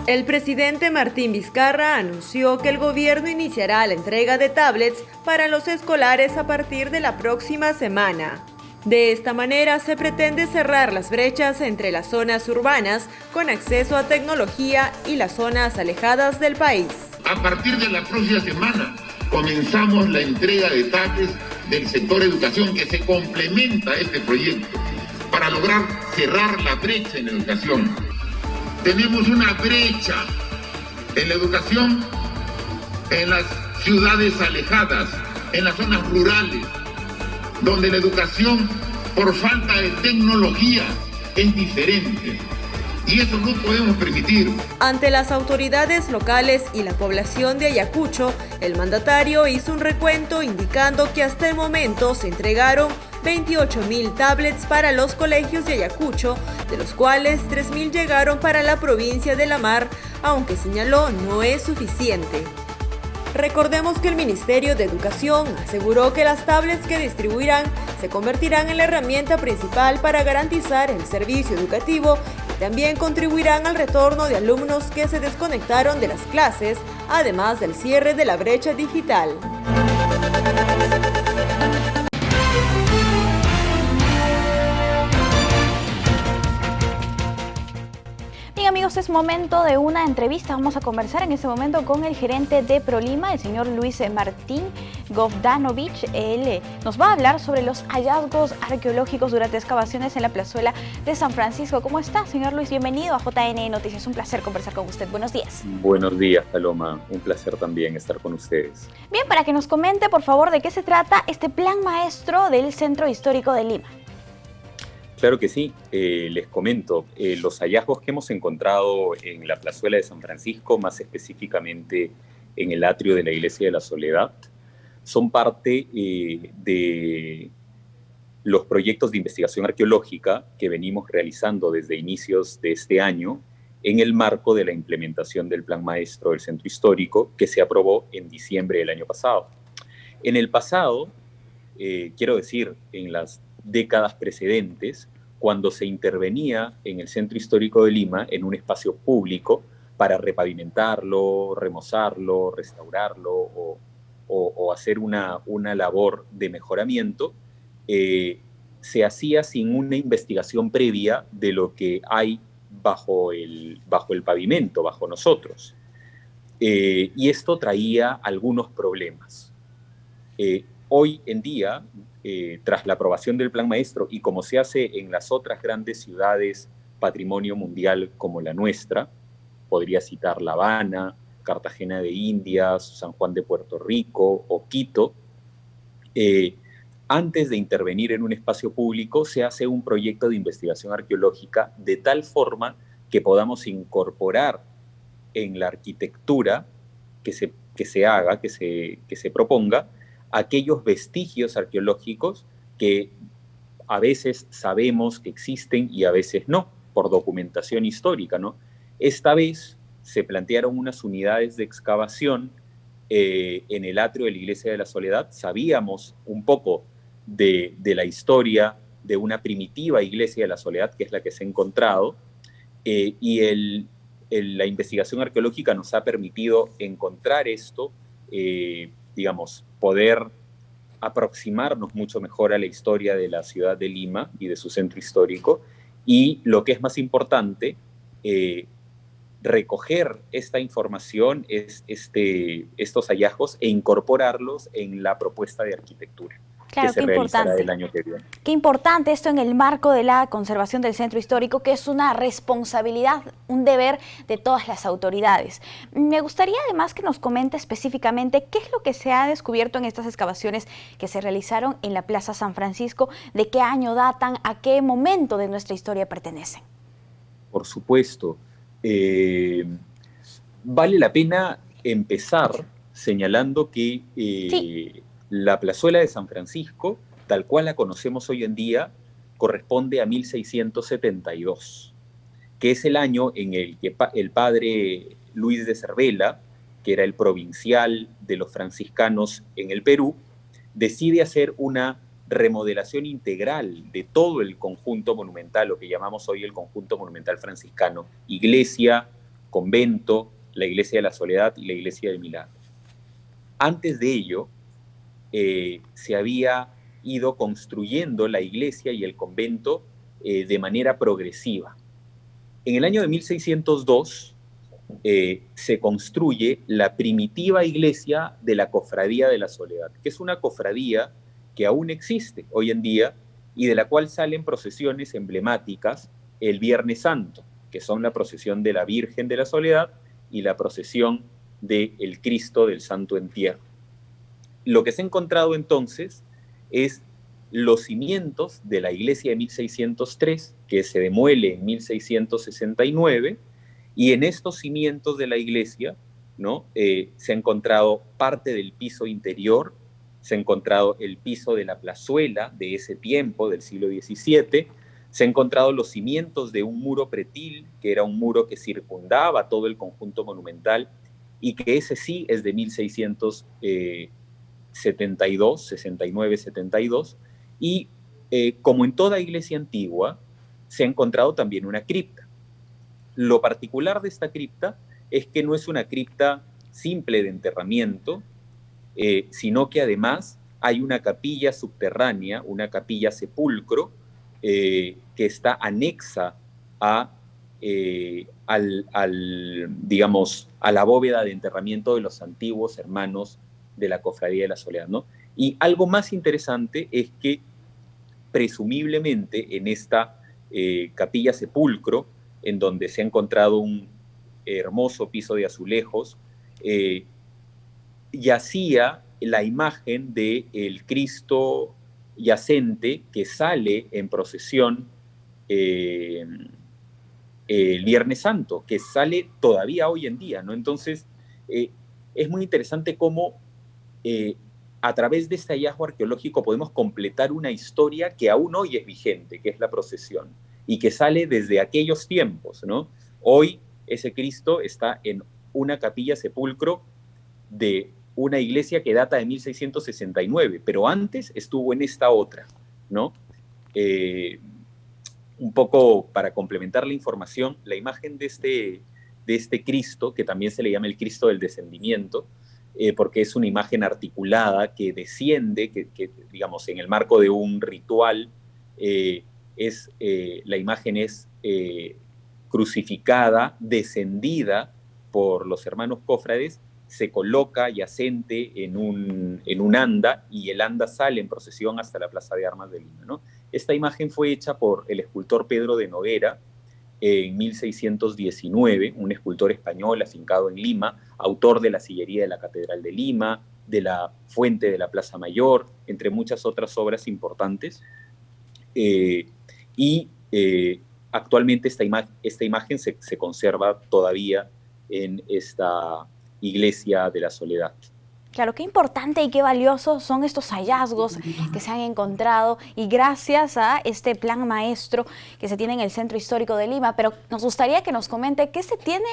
El presidente Martín Vizcarra anunció que el gobierno iniciará la entrega de tablets para los escolares a partir de la próxima semana. De esta manera se pretende cerrar las brechas entre las zonas urbanas con acceso a tecnología y las zonas alejadas del país. A partir de la próxima semana comenzamos la entrega de tablets del sector educación que se complementa a este proyecto para lograr cerrar la brecha en educación. Tenemos una brecha en la educación en las ciudades alejadas, en las zonas rurales, donde la educación por falta de tecnología es diferente. Y eso no podemos permitir. Ante las autoridades locales y la población de Ayacucho, el mandatario hizo un recuento indicando que hasta el momento se entregaron 28.000 tablets para los colegios de Ayacucho, de los cuales 3.000 llegaron para la provincia de La Mar, aunque señaló no es suficiente. Recordemos que el Ministerio de Educación aseguró que las tablets que distribuirán se convertirán en la herramienta principal para garantizar el servicio educativo y también contribuirán al retorno de alumnos que se desconectaron de las clases, además del cierre de la brecha digital. Bien, amigos, es momento de una entrevista. Vamos a conversar en este momento con el gerente de ProLima, el señor Luis Martín Govdanovich. Él nos va a hablar sobre los hallazgos arqueológicos durante excavaciones en la plazuela de San Francisco. ¿Cómo está, señor Luis? Bienvenido a JN Noticias. Un placer conversar con usted. Buenos días. Buenos días, Paloma. Un placer también estar con ustedes. Bien, para que nos comente, por favor, de qué se trata este plan maestro del Centro Histórico de Lima. Claro que sí, les comento, los hallazgos que hemos encontrado en la plazuela de San Francisco, más específicamente en el atrio de la Iglesia de la Soledad, son parte de los proyectos de investigación arqueológica que venimos realizando desde inicios de este año en el marco de la implementación del Plan Maestro del Centro Histórico que se aprobó en diciembre del año pasado. En el pasado, quiero decir, en las décadas precedentes, cuando se intervenía en el Centro Histórico de Lima en un espacio público para repavimentarlo, remozarlo, restaurarlo o hacer una labor de mejoramiento, se hacía sin una investigación previa de lo que hay bajo el pavimento, bajo nosotros. Y esto traía algunos problemas. Hoy en día, tras la aprobación del Plan Maestro y como se hace en las otras grandes ciudades patrimonio mundial como la nuestra, podría citar La Habana, Cartagena de Indias, San Juan de Puerto Rico o Quito, antes de intervenir en un espacio público se hace un proyecto de investigación arqueológica de tal forma que podamos incorporar en la arquitectura que se proponga aquellos vestigios arqueológicos que a veces sabemos que existen y a veces no, por documentación histórica, ¿no? Esta vez se plantearon unas unidades de excavación en el atrio de la Iglesia de la Soledad. Sabíamos un poco de la historia de una primitiva Iglesia de la Soledad, que es la que se ha encontrado, y la investigación arqueológica nos ha permitido encontrar esto, poder aproximarnos mucho mejor a la historia de la ciudad de Lima y de su centro histórico, y lo que es más importante, recoger esta información, estos hallazgos e incorporarlos en la propuesta de arquitectura. Claro, que se realizará el año que viene. Qué importante esto en el marco de la conservación del centro histórico, que es una responsabilidad, un deber de todas las autoridades. Me gustaría además que nos comente específicamente qué es lo que se ha descubierto en estas excavaciones que se realizaron en la Plaza San Francisco, de qué año datan, a qué momento de nuestra historia pertenecen. Por supuesto. Vale la pena empezar señalando que Sí. La plazuela de San Francisco, tal cual la conocemos hoy en día, corresponde a 1672, que es el año en el que el padre Luis de Cervela, que era el provincial de los franciscanos en el Perú, decide hacer una remodelación integral de todo el conjunto monumental, lo que llamamos hoy el conjunto monumental franciscano: iglesia, convento, la iglesia de la Soledad y la iglesia del Milagro. Antes de ello, se había ido construyendo la iglesia y el convento de manera progresiva. En el año de 1602 se construye la primitiva iglesia de la Cofradía de la Soledad, que es una cofradía que aún existe hoy en día y de la cual salen procesiones emblemáticas el Viernes Santo, que son la procesión de la Virgen de la Soledad y la procesión del Cristo del Santo Entierro. Lo que se ha encontrado entonces es los cimientos de la iglesia de 1603, que se demuele en 1669, y en estos cimientos de la iglesia, ¿no? Se ha encontrado parte del piso interior, se ha encontrado el piso de la plazuela de ese tiempo, del siglo XVII, se han encontrado los cimientos de un muro pretil, que era un muro que circundaba todo el conjunto monumental, y que ese sí es de 1672, 69, 72, y como en toda iglesia antigua, se ha encontrado también una cripta. Lo particular de esta cripta es que no es una cripta simple de enterramiento, sino que además hay una capilla subterránea, una capilla sepulcro, que está anexa digamos, a la bóveda de enterramiento de los antiguos hermanos de la Cofradía de la Soledad, ¿no? Y algo más interesante es que presumiblemente en esta capilla sepulcro, en donde se ha encontrado un hermoso piso de azulejos, yacía la imagen del Cristo yacente que sale en procesión el Viernes Santo, que sale todavía hoy en día, ¿no? Entonces, es muy interesante cómo a través de este hallazgo arqueológico podemos completar una historia que aún hoy es vigente, que es la procesión, y que sale desde aquellos tiempos, ¿no? Hoy ese Cristo está en una capilla sepulcro de una iglesia que data de 1669, pero antes estuvo en esta otra, ¿no? Un poco para complementar la información, la imagen de este Cristo, que también se le llama el Cristo del Descendimiento, porque es una imagen articulada que desciende, que digamos, en el marco de un ritual, la imagen es crucificada, descendida por los hermanos cofrades, se coloca yacente en un anda, y el anda sale en procesión hasta la Plaza de Armas de Lima, ¿no? Esta imagen fue hecha por el escultor Pedro de Noguera en 1619, un escultor español afincado en Lima, autor de la sillería de la Catedral de Lima, de la fuente de la Plaza Mayor, entre muchas otras obras importantes. Actualmente esta imagen se conserva todavía en esta iglesia de la Soledad. Claro, qué importante y qué valiosos son estos hallazgos que se han encontrado, y gracias a este plan maestro que se tiene en el Centro Histórico de Lima. Pero nos gustaría que nos comente qué se tiene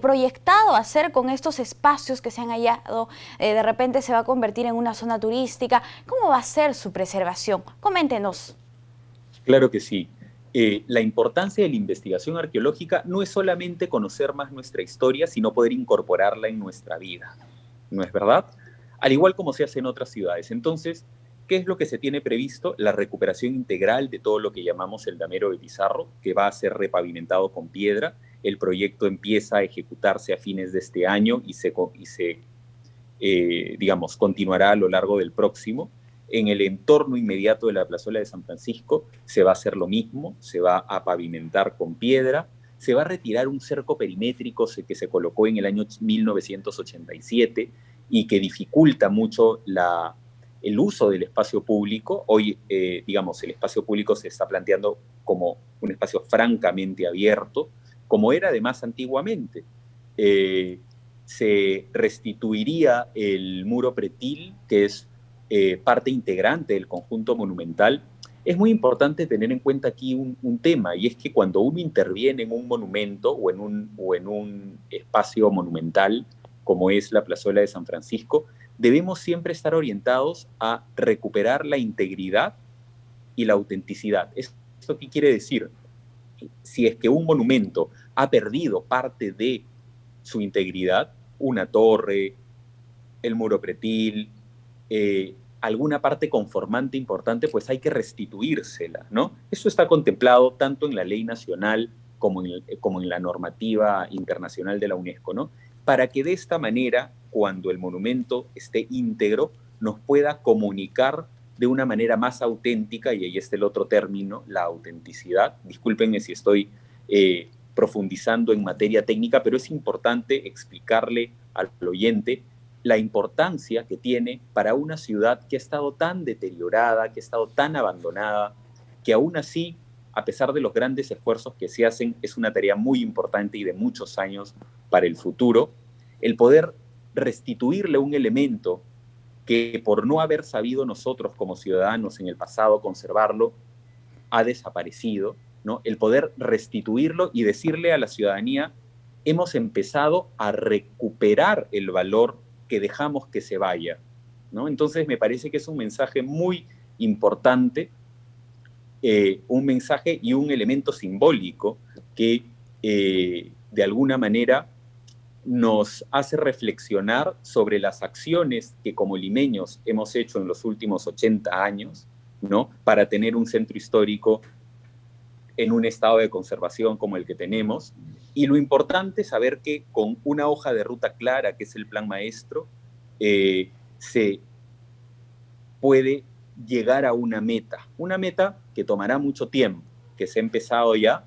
proyectado hacer con estos espacios que se han hallado. De repente se va a convertir en una zona turística. ¿Cómo va a ser su preservación? Coméntenos. Claro que sí. La importancia de la investigación arqueológica no es solamente conocer más nuestra historia, sino poder incorporarla en nuestra vida, ¿no es verdad? Al igual como se hace en otras ciudades. Entonces, ¿qué es lo que se tiene previsto? La recuperación integral de todo lo que llamamos el Damero de Pizarro, que va a ser repavimentado con piedra. El proyecto empieza a ejecutarse a fines de este año y digamos, continuará a lo largo del próximo. En el entorno inmediato de la plazuela de San Francisco se va a hacer lo mismo, se va a pavimentar con piedra, se va a retirar un cerco perimétrico que se colocó en el año 1987 y que dificulta mucho el uso del espacio público. Hoy, digamos, el espacio público se está planteando como un espacio francamente abierto, como era además antiguamente. Se restituiría el muro pretil, que es parte integrante del conjunto monumental. Es muy importante tener en cuenta aquí un tema, y es que cuando uno interviene en un monumento o en un espacio monumental, como es la plazuela de San Francisco, debemos siempre estar orientados a recuperar la integridad y la autenticidad. ¿Esto qué quiere decir? Si es que un monumento ha perdido parte de su integridad, una torre, el muro pretil, alguna parte conformante importante, pues hay que restituírsela, ¿no? Eso está contemplado tanto en la ley nacional como en la normativa internacional de la UNESCO, ¿no? Para que de esta manera, cuando el monumento esté íntegro, nos pueda comunicar de una manera más auténtica, y ahí está el otro término, la autenticidad. Discúlpenme si estoy profundizando en materia técnica, pero es importante explicarle al oyente la importancia que tiene para una ciudad que ha estado tan deteriorada, que ha estado tan abandonada, que aún así, a pesar de los grandes esfuerzos que se hacen, es una tarea muy importante y de muchos años para el futuro, el poder restituirle un elemento que por no haber sabido nosotros como ciudadanos en el pasado conservarlo, ha desaparecido, ¿no? El poder restituirlo y decirle a la ciudadanía, hemos empezado a recuperar el valor que dejamos que se vaya, ¿no? Entonces me parece que es un mensaje muy importante, un mensaje y un elemento simbólico que de alguna manera nos hace reflexionar sobre las acciones que como limeños hemos hecho en los últimos 80 años, ¿no? Para tener un centro histórico en un estado de conservación como el que tenemos. Y lo importante es saber que con una hoja de ruta clara, que es el plan maestro, se puede llegar a una meta que tomará mucho tiempo, que se ha empezado ya,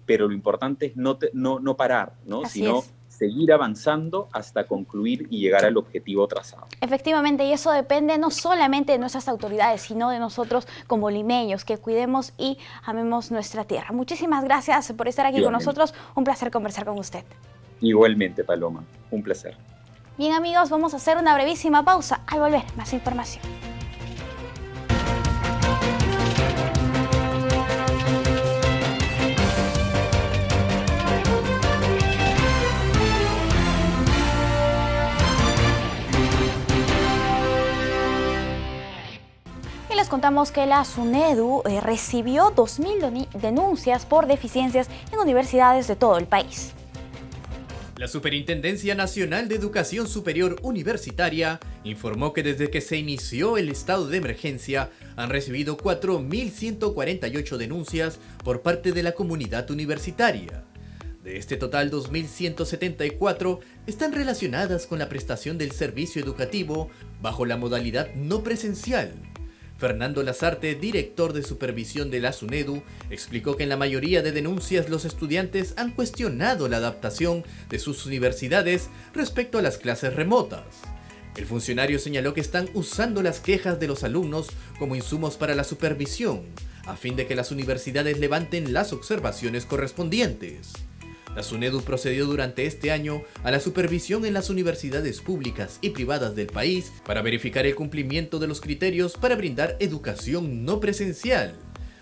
pero lo importante es no parar, ¿no? Sino seguir avanzando hasta concluir y llegar al objetivo trazado. Efectivamente, y eso depende no solamente de nuestras autoridades, sino de nosotros como limeños, que cuidemos y amemos nuestra tierra. Muchísimas gracias por estar aquí con nosotros. Un placer conversar con usted. Igualmente, Paloma. Un placer. Bien, amigos, vamos a hacer una brevísima pausa. Al volver, más información. Les contamos que la SUNEDU recibió 2.000 denuncias por deficiencias en universidades de todo el país. La Superintendencia Nacional de Educación Superior Universitaria informó que desde que se inició el estado de emergencia han recibido 4.148 denuncias por parte de la comunidad universitaria. De este total, 2.174 están relacionadas con la prestación del servicio educativo bajo la modalidad no presencial. Fernando Lazarte, director de supervisión de la SUNEDU, explicó que en la mayoría de denuncias los estudiantes han cuestionado la adaptación de sus universidades respecto a las clases remotas. El funcionario señaló que están usando las quejas de los alumnos como insumos para la supervisión, a fin de que las universidades levanten las observaciones correspondientes. La SUNEDU procedió durante este año a la supervisión en las universidades públicas y privadas del país para verificar el cumplimiento de los criterios para brindar educación no presencial.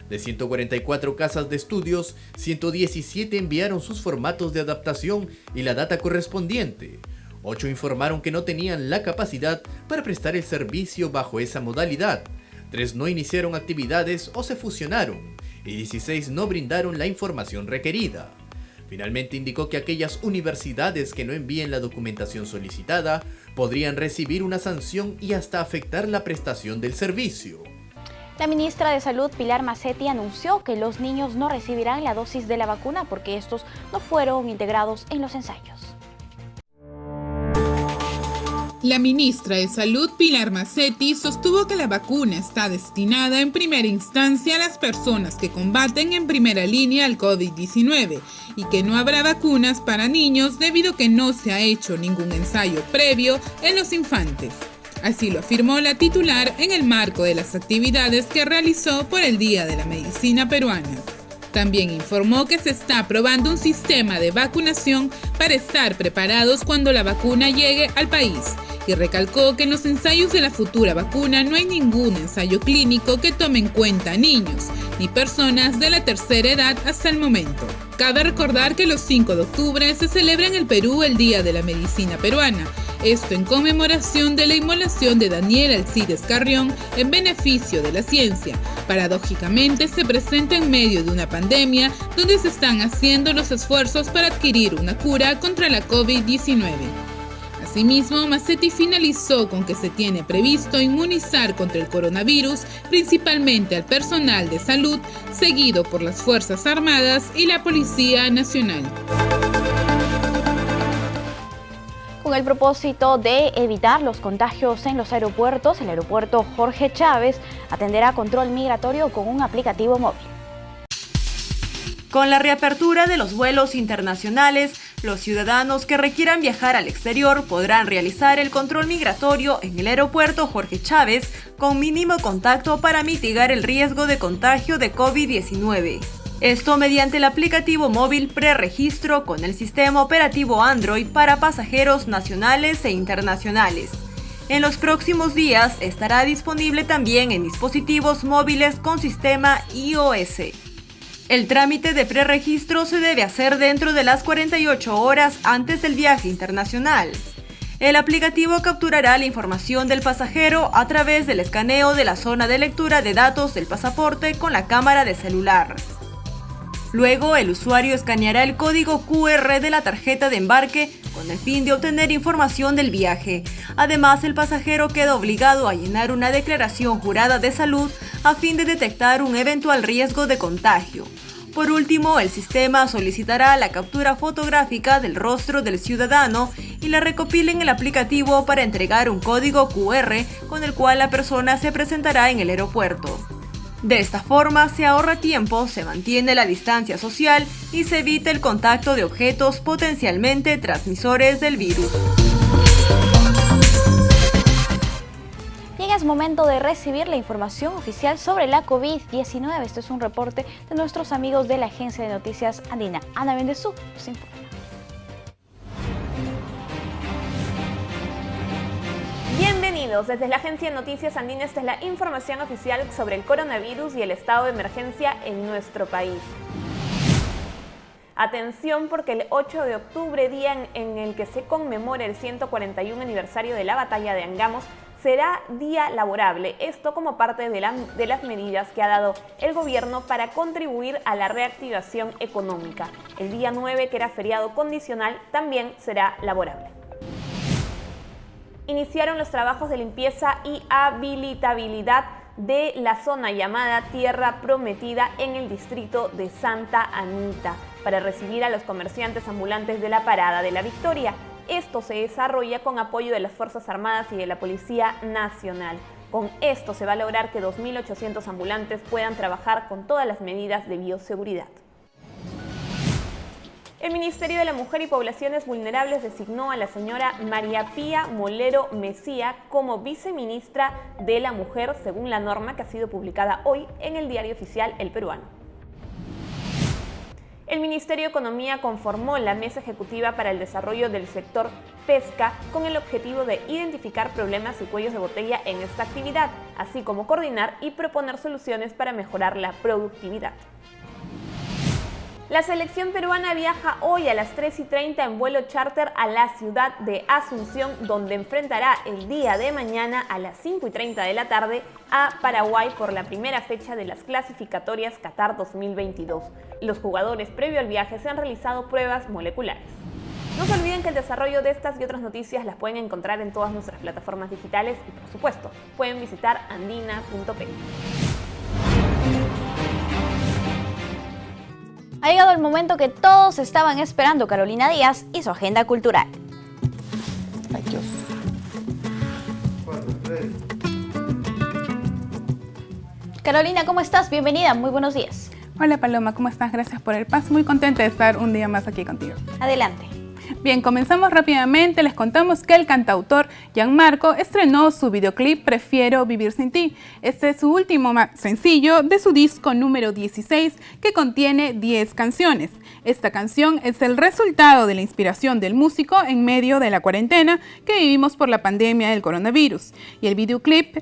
De 144 casas de estudios, 117 enviaron sus formatos de adaptación y la data correspondiente. 8 informaron que no tenían la capacidad para prestar el servicio bajo esa modalidad. 3 no iniciaron actividades o se fusionaron, y 16 no brindaron la información requerida. Finalmente indicó que aquellas universidades que no envíen la documentación solicitada podrían recibir una sanción y hasta afectar la prestación del servicio. La ministra de Salud, Pilar Macetti, anunció que los niños no recibirán la dosis de la vacuna porque estos no fueron integrados en los ensayos. La ministra de Salud, Pilar Macetti, sostuvo que la vacuna está destinada en primera instancia a las personas que combaten en primera línea al COVID-19 y que no habrá vacunas para niños debido a que no se ha hecho ningún ensayo previo en los infantes. Así lo afirmó la titular en el marco de las actividades que realizó por el Día de la Medicina Peruana. También informó que se está probando un sistema de vacunación para estar preparados cuando la vacuna llegue al país y recalcó que en los ensayos de la futura vacuna no hay ningún ensayo clínico que tome en cuenta a niños ni personas de la tercera edad hasta el momento. Cabe recordar que los 5 de octubre se celebra en el Perú el Día de la Medicina Peruana, esto en conmemoración de la inmolación de Daniel Alcides Carrión en beneficio de la ciencia. Paradójicamente se presenta en medio de una pandemia donde se están haciendo los esfuerzos para adquirir una cura contra la COVID-19. Asimismo, Macetti finalizó con que se tiene previsto inmunizar contra el coronavirus, principalmente al personal de salud, seguido por las Fuerzas Armadas y la Policía Nacional. Con el propósito de evitar los contagios en los aeropuertos, el aeropuerto Jorge Chávez atenderá control migratorio con un aplicativo móvil. Con la reapertura de los vuelos internacionales, los ciudadanos que requieran viajar al exterior podrán realizar el control migratorio en el aeropuerto Jorge Chávez con mínimo contacto para mitigar el riesgo de contagio de COVID-19. Esto mediante el aplicativo móvil preregistro con el sistema operativo Android para pasajeros nacionales e internacionales. En los próximos días estará disponible también en dispositivos móviles con sistema iOS. El trámite de preregistro se debe hacer dentro de las 48 horas antes del viaje internacional. El aplicativo capturará la información del pasajero a través del escaneo de la zona de lectura de datos del pasaporte con la cámara de celular. Luego, el usuario escaneará el código QR de la tarjeta de embarque con el fin de obtener información del viaje. Además, el pasajero queda obligado a llenar una declaración jurada de salud a fin de detectar un eventual riesgo de contagio. Por último, el sistema solicitará la captura fotográfica del rostro del ciudadano y la recopila en el aplicativo para entregar un código QR con el cual la persona se presentará en el aeropuerto. De esta forma se ahorra tiempo, se mantiene la distancia social y se evita el contacto de objetos potencialmente transmisores del virus. Llega el momento de recibir la información oficial sobre la COVID-19. Este es un reporte de nuestros amigos de la agencia de noticias andina. Ana Bendezú nos informa. Bienvenidos, desde la agencia de noticias andina esta es la información oficial sobre el coronavirus y el estado de emergencia en nuestro país. Atención porque el 8 de octubre, día en el que se conmemora el 141 aniversario de la batalla de Angamos, será día laborable, esto como parte de las medidas que ha dado el gobierno para contribuir a la reactivación económica. El día 9, que era feriado condicional, también será laborable. Iniciaron los trabajos de limpieza y habilitabilidad de la zona llamada Tierra Prometida en el distrito de Santa Anita para recibir a los comerciantes ambulantes de la Parada de la Victoria. Esto se desarrolla con apoyo de las Fuerzas Armadas y de la Policía Nacional. Con esto se va a lograr que 2.800 ambulantes puedan trabajar con todas las medidas de bioseguridad. El Ministerio de la Mujer y Poblaciones Vulnerables designó a la señora María Pía Molero Mesía como viceministra de la Mujer, según la norma que ha sido publicada hoy en el diario oficial El Peruano. El Ministerio de Economía conformó la Mesa Ejecutiva para el Desarrollo del Sector Pesca con el objetivo de identificar problemas y cuellos de botella en esta actividad, así como coordinar y proponer soluciones para mejorar la productividad. La selección peruana viaja hoy a las 3:30 en vuelo charter a la ciudad de Asunción, donde enfrentará el día de mañana a las 5:30 de la tarde a Paraguay por la primera fecha de las clasificatorias Qatar 2022. Los jugadores previo al viaje se han realizado pruebas moleculares. No se olviden que el desarrollo de estas y otras noticias las pueden encontrar en todas nuestras plataformas digitales y, por supuesto, pueden visitar andina.p. Ha llegado el momento que todos estaban esperando, Carolina Díaz y su agenda cultural. Ay, Dios. Carolina, ¿cómo estás? Bienvenida, muy buenos días. Hola Paloma, ¿cómo estás? Gracias por el paso. Muy contenta de estar un día más aquí contigo. Adelante. Bien, comenzamos rápidamente. Les contamos que el cantautor Gianmarco estrenó su videoclip Prefiero Vivir Sin Ti. Este es su último sencillo de su disco número 16, que contiene 10 canciones. Esta canción es el resultado de la inspiración del músico en medio de la cuarentena que vivimos por la pandemia del coronavirus. Y el videoclip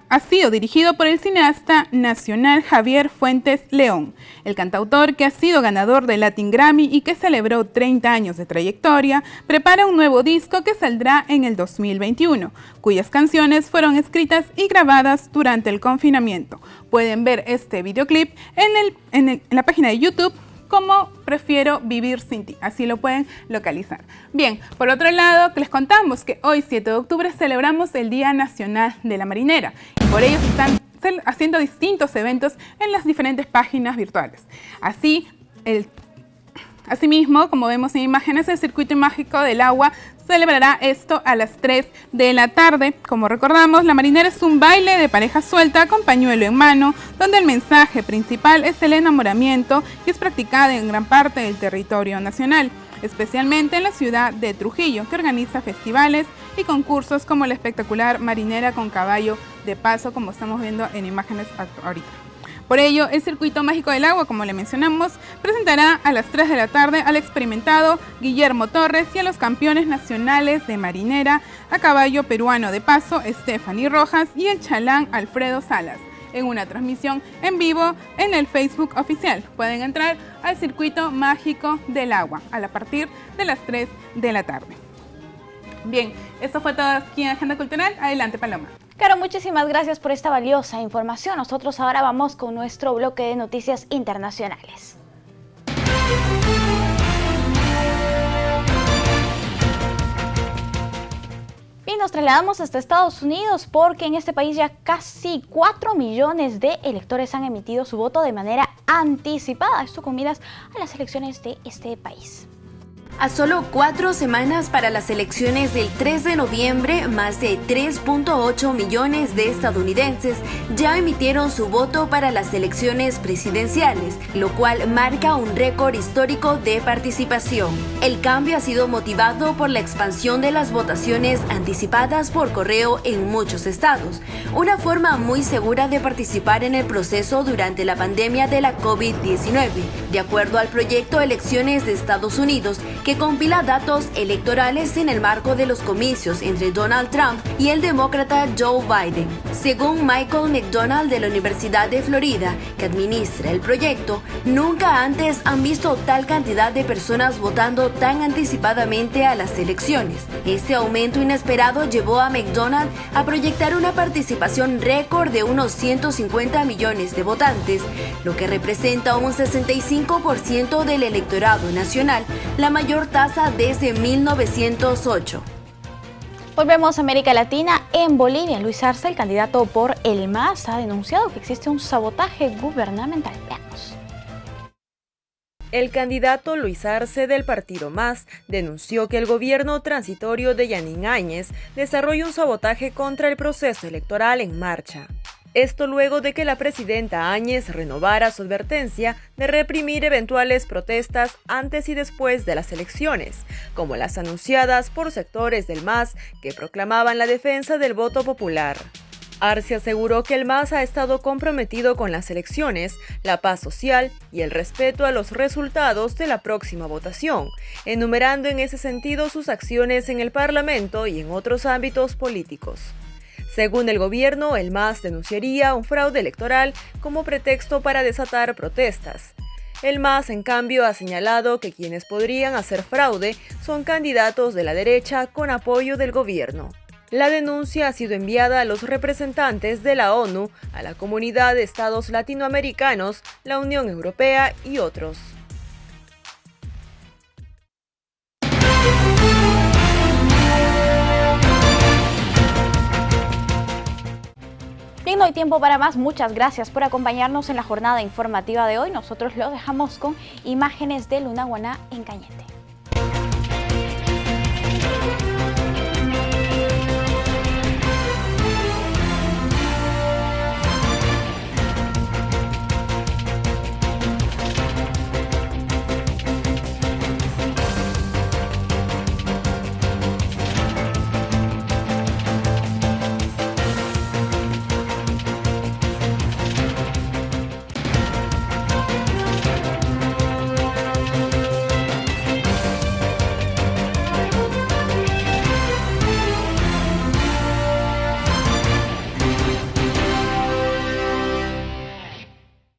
ha sido dirigido por el cineasta nacional Javier Fuentes León. El cantautor, que ha sido ganador del Latin Grammy y que celebró 30 años de trayectoria, prepara un nuevo disco que saldrá en el 2021, cuyas canciones fueron escritas y grabadas durante el confinamiento. Pueden ver este videoclip en la página de YouTube como Prefiero Vivir Sin Ti, así lo pueden localizar. Bien, por otro lado, les contamos que hoy, 7 de octubre, celebramos el Día Nacional de la Marinera y por ello se están haciendo distintos eventos en las diferentes páginas virtuales. Asimismo, como vemos en imágenes, el Circuito Mágico del Agua celebrará esto a las 3 de la tarde. Como recordamos, la marinera es un baile de pareja suelta con pañuelo en mano, donde el mensaje principal es el enamoramiento y es practicada en gran parte del territorio nacional, especialmente en la ciudad de Trujillo, que organiza festivales y concursos como la espectacular Marinera con Caballo de Paso, como estamos viendo en imágenes ahorita. Por ello, el Circuito Mágico del Agua, como le mencionamos, presentará a las 3 de la tarde al experimentado Guillermo Torres y a los campeones nacionales de marinera a caballo peruano de paso, Stephanie Rojas, y el chalán Alfredo Salas, en una transmisión en vivo en el Facebook oficial. Pueden entrar al Circuito Mágico del Agua a partir de las 3 de la tarde. Bien, esto fue todo aquí en Agenda Cultural. Adelante, Paloma. Caro, muchísimas gracias por esta valiosa información. Nosotros ahora vamos con nuestro bloque de noticias internacionales. Y nos trasladamos hasta Estados Unidos porque en este país ya casi 4 millones de electores han emitido su voto de manera anticipada. Esto con miras a las elecciones de este país. A solo 4 semanas para las elecciones del 3 de noviembre, más de 3.8 millones de estadounidenses ya emitieron su voto para las elecciones presidenciales, lo cual marca un récord histórico de participación. El cambio ha sido motivado por la expansión de las votaciones anticipadas por correo en muchos estados, una forma muy segura de participar en el proceso durante la pandemia de la COVID-19, de acuerdo al proyecto Elecciones de Estados Unidos, que compila datos electorales en el marco de los comicios entre Donald Trump y el demócrata Joe Biden. Según Michael McDonald de la Universidad de Florida, que administra el proyecto, nunca antes han visto tal cantidad de personas votando tan anticipadamente a las elecciones. Este aumento inesperado llevó a McDonald a proyectar una participación récord de unos 150 millones de votantes, lo que representa un 65% del electorado nacional, la mayor tasa desde 1908. Volvemos a América Latina. En Bolivia, Luis Arce, el candidato por el MAS, ha denunciado que existe un sabotaje gubernamental. Veamos. El candidato Luis Arce del partido MAS denunció que el gobierno transitorio de Yanín Áñez desarrolla un sabotaje contra el proceso electoral en marcha. Esto luego de que la presidenta Áñez renovara su advertencia de reprimir eventuales protestas antes y después de las elecciones, como las anunciadas por sectores del MAS que proclamaban la defensa del voto popular. Arce aseguró que el MAS ha estado comprometido con las elecciones, la paz social y el respeto a los resultados de la próxima votación, enumerando en ese sentido sus acciones en el Parlamento y en otros ámbitos políticos. Según el gobierno, el MAS denunciaría un fraude electoral como pretexto para desatar protestas. El MAS, en cambio, ha señalado que quienes podrían hacer fraude son candidatos de la derecha con apoyo del gobierno. La denuncia ha sido enviada a los representantes de la ONU, a la Comunidad de Estados Latinoamericanos, la Unión Europea y otros. Bien, no hay tiempo para más. Muchas gracias por acompañarnos en la jornada informativa de hoy. Nosotros lo dejamos con imágenes de Lunahuaná en Cañete.